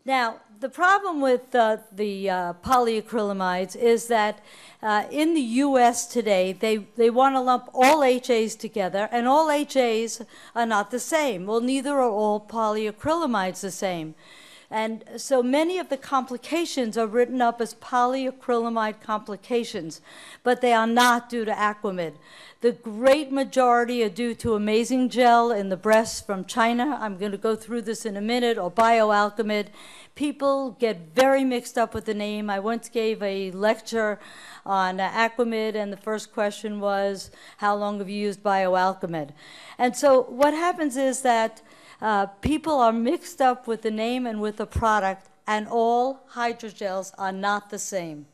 Now, the problem with the polyacrylamides is that in the U.S. today, they want to lump all HAs together, and all HAs are not the same. Well, neither are all polyacrylamides the same. And so many of the complications are written up as polyacrylamide complications, but they are not due to Aquamid. The great majority are due to Amazing Gel in the breasts from China. I'm going to go through this in a minute, or Bioalchemid. People get very mixed up with the name. I once gave a lecture on Aquamid, and the first question was, how long have you used Bioalchemid? And so what happens is that people are mixed up with the name and with the product, and all hydrogels are not the same.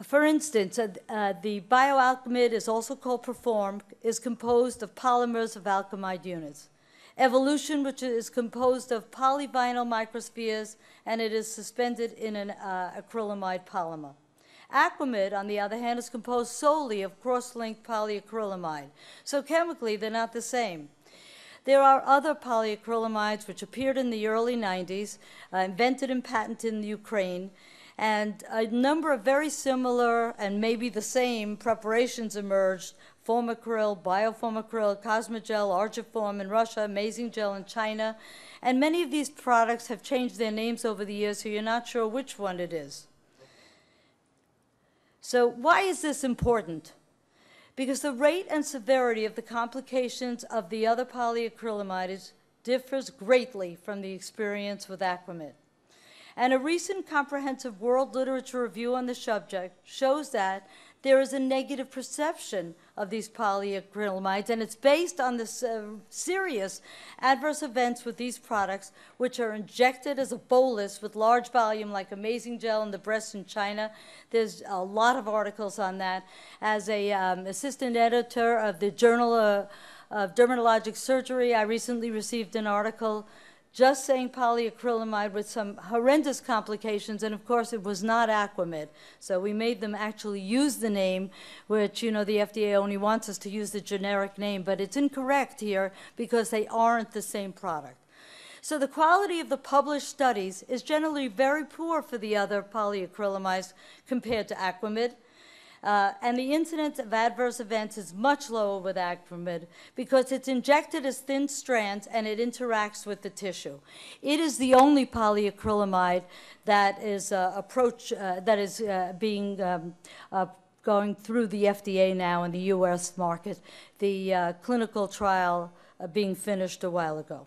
For instance, the Bioalchemid is also called Perform, is composed of polymers of alkymide units. Evolution, which is composed of polyvinyl microspheres, and it is suspended in an acrylamide polymer. Aquamid, on the other hand, is composed solely of cross-linked polyacrylamide. So chemically, they're not the same. There are other polyacrylamides which appeared in the early 90s, invented and patented in Ukraine, and a number of very similar and maybe the same preparations emerged: Formacryl, Bioformacryl, Cosmogel, Argiform in Russia, Amazing Gel in China. And many of these products have changed their names over the years, so you're not sure which one it is. So why is this important? Because the rate and severity of the complications of the other polyacrylamides differs greatly from the experience with Aquamid. And a recent comprehensive world literature review on the subject shows that there is a negative perception of these polyacrylamides, and it's based on the serious adverse events with these products, which are injected as a bolus with large volume, like Amazing Gel in the breast in China. There's a lot of articles on that. As a assistant editor of the Journal of Dermatologic Surgery, I recently received an article just saying polyacrylamide with some horrendous complications, and of course it was not Aquamid. So we made them actually use the name, which, you know, the FDA only wants us to use the generic name, but it's incorrect here because they aren't the same product. So the quality of the published studies is generally very poor for the other polyacrylamides compared to Aquamid. And the incidence of adverse events is much lower with Aquamid because it's injected as thin strands and it interacts with the tissue. It is the only polyacrylamide that is going through the FDA now in the U.S. market. The clinical trial being finished a while ago.